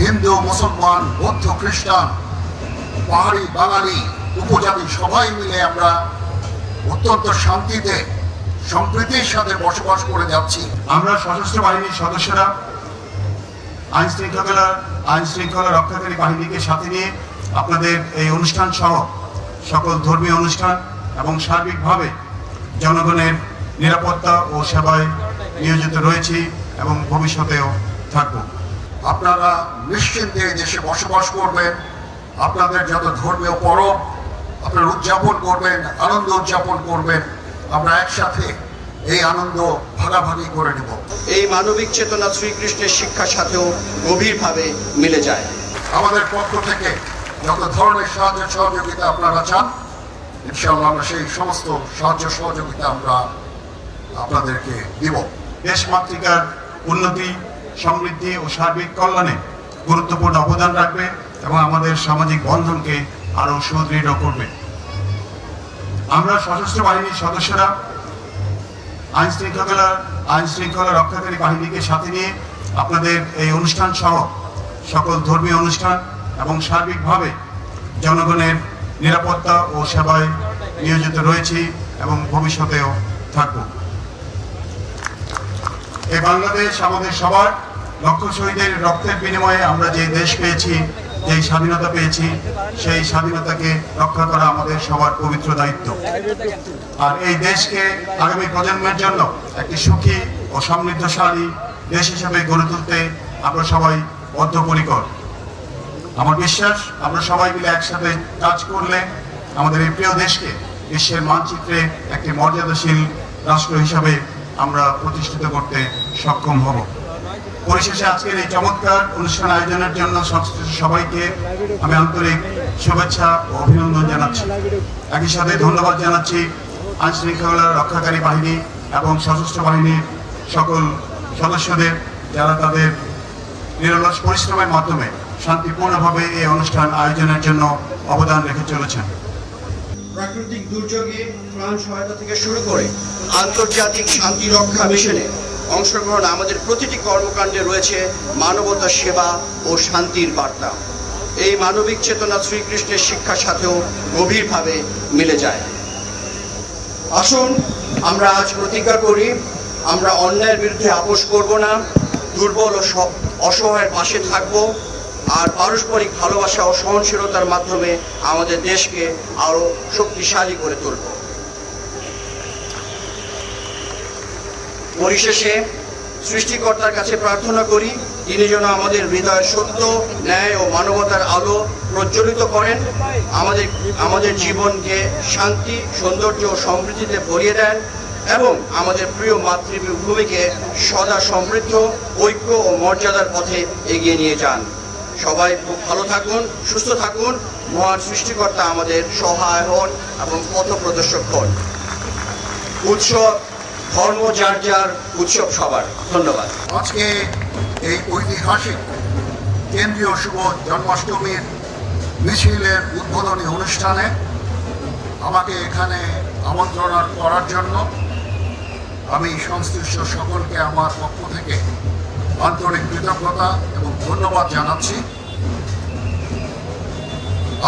হিন্দু, মুসলমান, বৌদ্ধ, খ্রিস্টান, পাহাড়ি, বাঙালি, উপজাতি সবাই মিলে আমরা অত্যন্ত শান্তিতে সম্প্রীতির সাথে বসবাস করে যাচ্ছি। আমরা সশস্ত্র বাহিনীর সদস্যরা আইন শৃঙ্খলা রক্ষাকারী বাহিনীকে সাথে নিয়ে আপনাদের এই অনুষ্ঠান সহ সকল ধর্মীয় অনুষ্ঠান এবং সার্বিকভাবে জনগণের নিরাপত্তা ও সেবায় নিয়োজিত রয়েছি এবং ভবিষ্যতেও থাকব। আপনারা নিশ্চিন্তে দেশে বসবাস করবেন। আপনাদের যত ধর্মীয় পরব আপনারা উদযাপন করবেন, আনন্দ উদযাপন করবেন। আমরা একসাথে এই আনন্দ ভাগাভাগি করে নেব। এই মানবিক চেতনা শ্রীকৃষ্ণের শিক্ষার সাথেও গভীরভাবে মিলে যায়। আমাদের পক্ষ থেকে যত ধরনের সাহায্য সহযোগিতা আপনারা চান, ইনশাআল্লাহ আমরা সেই সমস্ত সাহায্য সহযোগিতা আমরা আপনাদেরকে দিব। দেশমাতৃকার উন্নতি, সমৃদ্ধি ও সার্বিক কল্যাণে গুরুত্বপূর্ণ অবদান রাখবে এবং আমাদের সামাজিক বন্ধনকে আরও সুদৃঢ় করবে। আমরা সশস্ত্র বাহিনীর সদস্যরা আইন শৃঙ্খলা রক্ষাকারী বাহিনীকে সাথে নিয়ে আপনাদের এই অনুষ্ঠান সহ সকল ধর্মীয় অনুষ্ঠান এবং সার্বিকভাবে জনগণের নিরাপত্তা ও সেবায় নিয়োজিত রয়েছি এবং ভবিষ্যতেও থাকব। এই বাংলাদেশ আমাদের সবার। লক্ষ শহীদের রক্তের বিনিময়ে আমরা যে দেশ পেয়েছি, যেই স্বাধীনতা পেয়েছি, সেই স্বাধীনতাকে রক্ষা করা আমাদের সবার পবিত্র দায়িত্ব। আর এই দেশকে আগামী প্রজন্মের জন্য একটি সুখী ও সমৃদ্ধশালী দেশ হিসেবে গড়ে তুলতে আমরা সবাই বদ্ধপরিকর। আমার বিশ্বাস আমরা সবাই মিলে একসাথে কাজ করলে আমাদের এই প্রিয় দেশকে বিশ্বের মানচিত্রে একটি মর্যাদাশীল রাষ্ট্র হিসাবে আমরা প্রতিষ্ঠিত করতে সক্ষম হব। পরিশেষে আজকের এই চমৎকার অনুষ্ঠান আয়োজনের জন্য সংশ্লিষ্ট সবাইকে আমি আন্তরিক শুভেচ্ছা ও অভিনন্দন জানাচ্ছি। একই সাথে ধন্যবাদ জানাচ্ছি আইন শৃঙ্খলা রক্ষাকারী বাহিনী এবং সশস্ত্র বাহিনীর সকল সদস্যদের, যারা তাদের নিরলস পরিশ্রমের মাধ্যমে শান্তিপূর্ণভাবে এই অনুষ্ঠান আয়োজনের জন্য অবদান রেখে চলেছেন। প্রাকৃতিক দুর্যোগে ত্রাণ সহায়তা থেকে শুরু করে আন্তর্জাতিক শান্তি রক্ষা মিশনে অংশগ্রহণ আমাদের প্রতিটি কর্মকাণ্ডে রয়েছে মানবতার সেবা ও শান্তির বার্তা। এই মানবিক চেতনা শ্রীকৃষ্ণের শিক্ষার সাথেও গভীরভাবে মিলে যায়। আসুন আমরা আজ প্রতিজ্ঞা করি, আমরা অন্যায়ের বিরুদ্ধে আপোষ করব না, দুর্বল ও অসহায়ের পাশে থাকব, আর পারস্পরিক ভালোবাসা ও সহনশীলতার মাধ্যমে আমাদের দেশকে আরও শক্তিশালী করে তুলব। পরিশেষে সৃষ্টিকর্তার কাছে প্রার্থনা করি, তিনি যেন আমাদের হৃদয়ের সত্য, ন্যায় ও মানবতার আলো প্রজ্বলিত করেন, আমাদের জীবনকে শান্তি, সৌন্দর্য ও সমৃদ্ধিতে ভরিয়ে দেন এবং আমাদের প্রিয় মাতৃভূমিকে সদা সমৃদ্ধ, ঐক্য ও মর্যাদার পথে এগিয়ে নিয়ে যান। সবাই খুব ভালো থাকুন, সুস্থ থাকুন। মহান সৃষ্টিকর্তা আমাদের সহায় হন এবং পথ প্রদর্শক হন। উৎসব ধর্ম যার যার, উৎসব সবার। ধন্যবাদ। আজকে এই ঐতিহাসিক কেন্দ্রীয় শুভ জন্মাষ্টমীর মিছিলের উদ্বোধনী অনুষ্ঠানে আমাকে এখানে আমন্ত্রণ করার জন্য আমি সংশ্লিষ্ট সকলকে আমার পক্ষ থেকে আন্তরিক কৃতজ্ঞতা এবং ধন্যবাদ জানাচ্ছি।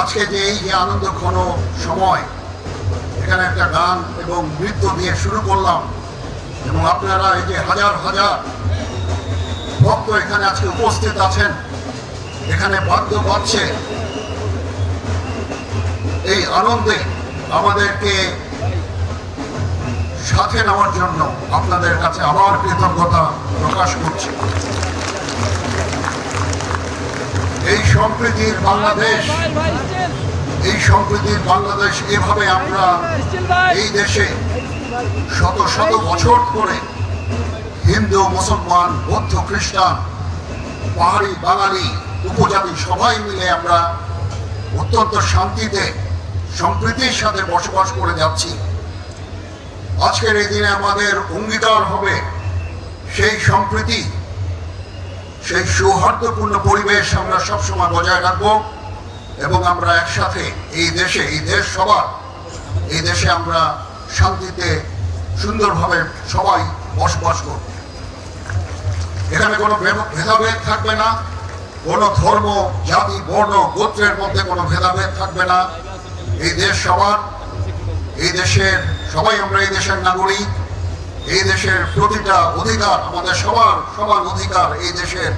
আজকে যে এই যে আনন্দঘন সময়, এখানে একটা গান এবং নৃত্য দিয়ে শুরু করলাম এবং আপনারা এই যে হাজার হাজার ভক্ত এখানে আজকে উপস্থিত আছেন, এখানে বাদ্য বাজছে, এই আনন্দে আমাদেরকে সাথে নেওয়ার জন্য আপনাদের কাছে আবার কৃতজ্ঞতা প্রকাশ করছি। এই সম্প্রীতির বাংলাদেশ এভাবে আমরা এই দেশে শত শত বছর ধরে হিন্দু, মুসলমান, বৌদ্ধ, খ্রিস্টান, পাহাড়ি, বাঙালি, উপজাতি সবাই মিলে আমরা অত্যন্ত শান্তিতে সম্প্রীতির সাথে বসবাস করে যাচ্ছি। আজকের এই দিনে আমাদের অঙ্গীকার হবে সেই সম্প্রীতি, সেই সৌহার্দ্যপূর্ণ পরিবেশ আমরা সবসময় বজায় রাখবো এবং আমরা একসাথে এই দেশ সবার, এই দেশে আমরা শান্তিতে সুন্দরভাবে সবাই বসবাস করব। এখানে কোনো ভেদাভেদ থাকবে না, কোনো ধর্ম, জাতি, বর্ণ, গোত্রের মধ্যে কোনো ভেদাভেদ থাকবে না। এই দেশ সবার, এই দেশের সবাই আমরা এই দেশের নাগরিক। এই দেশের প্রতিটা অধিকার, আমাদের সবার সমান অধিকার এই দেশের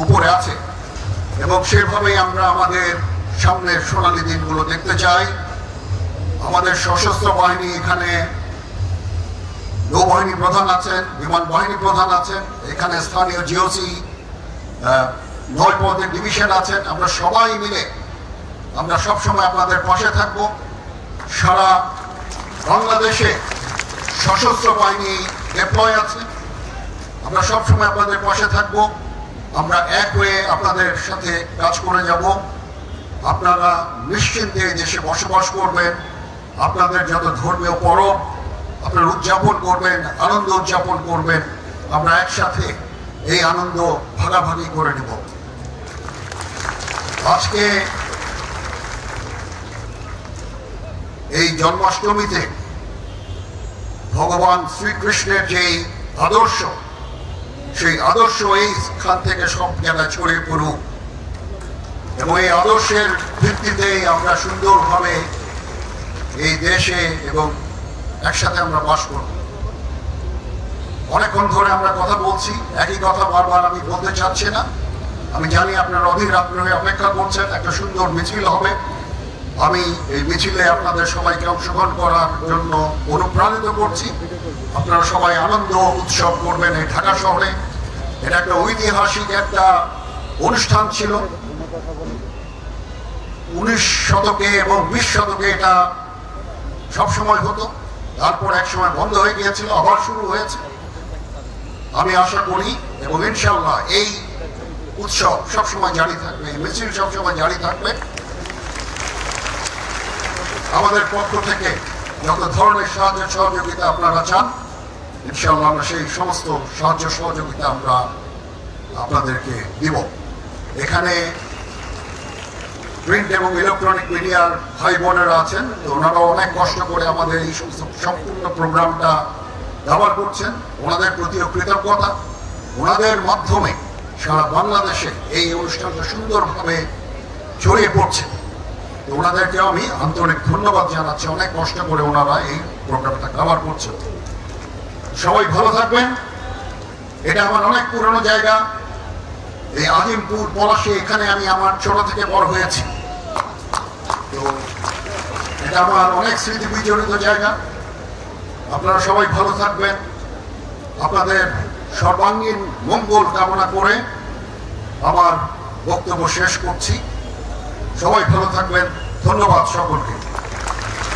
উপরে আছে, এবং সেভাবেই আমরা আমাদের সামনের সোনালী দিনগুলো দেখতে চাই। আমাদের সশস্ত্র বাহিনী, এখানে নৌবাহিনী প্রধান আছেন, বিমান বাহিনী প্রধান আছেন, এখানে স্থানীয় জিওসি 9 পদের ডিভিশন আছেন। আমরা সবাই মিলে আমরা সবসময় আপনাদের পাশে থাকব। সারা বাংলাদেশে সশস্ত্র বাহিনী ডেপ্লয় আছে, আমরা সবসময় আপনাদের পাশে থাকব। আমরা এক হয়ে আপনাদের সাথে কাজ করে যাব। আপনারা নিশ্চিন্তে এই দেশে বসবাস করবেন। আপনাদের যত ধর্মীয় পরব আপনারা উদযাপন করবেন, আনন্দ উদযাপন করবেন। আমরা একসাথে এই আনন্দ ভাগাভাগি করে নেব। আজকে এই জন্মাষ্টমীতে ভগবান শ্রীকৃষ্ণের যেই আদর্শ, সেই আদর্শ এইখান থেকে সব জায়গায় ছড়িয়ে পড়ুক, এবং এই আদর্শের ভিত্তিতেই আমরা সুন্দরভাবে এই দেশে এবং একসাথে আমরা বাস করব। অনেকক্ষণ ধরে আমরা কথা বলছি, একই কথা বারবার আমি বলতে চাচ্ছি না। আমি জানি আপনারা অধীর আগ্রহে অপেক্ষা করছেন, একটা সুন্দর মিছিল হবে। আমি এই মিছিলে আপনাদের সবাইকে অংশগ্রহণ করার জন্য অনুপ্রাণিত করছি। আপনারা সবাই আনন্দ উৎসব করবেন এই ঢাকা শহরে। এটা একটা ঐতিহাসিক একটা অনুষ্ঠান ছিল। 19 শতকে এবং 20 শতকে এটা সবসময় হতো, তারপর এক সময় বন্ধ হয়ে গিয়েছিল, আবার শুরু হয়েছে। আমি আশা করি এবং ইনশাল্লাহ এই উৎসব সবসময় জারি থাকবে, এই মিছিল সবসময় জারি থাকবে। আমাদের পক্ষ থেকে যত ধরনের সাহায্য সহযোগিতা আপনারা চান, ইনশাল্লাহ আমরা সেই সমস্ত সাহায্য সহযোগিতা আমরা আপনাদেরকে দিব। এখানে প্রিন্ট এবং ইলেকট্রনিক মিডিয়ার ভাই বোনেরা আছেন, তো ওনারা অনেক কষ্ট করে আমাদের এই সমস্ত সম্পূর্ণ প্রোগ্রামটা ব্যবহার করছেন। ওনাদের প্রতিও কৃতজ্ঞতা। ওনাদের মাধ্যমে সারা বাংলাদেশে এই অনুষ্ঠানটা সুন্দরভাবে ছড়িয়ে পড়ছে। তো ওনাদেরকেও আমি আন্তরিক ধন্যবাদ জানাচ্ছি। অনেক কষ্ট করে ওনারা এই প্রোগ্রামটা ব্যবহার করছেন। সবাই ভালো থাকবেন। এটা আমার অনেক পুরনো জায়গা, এই আজিমপুর পলাশী, এখানে আমি আমার ছোট থেকে বড় হয়েছি। তো এটা আমার অনেক স্মৃতি বিজড়িত জায়গা। আপনারা সবাই ভালো থাকবেন। আপনাদের সর্বাঙ্গীন মঙ্গল কামনা করে আমার বক্তব্য শেষ করছি। সবাই ভালো থাকবেন। ধন্যবাদ সকলকে।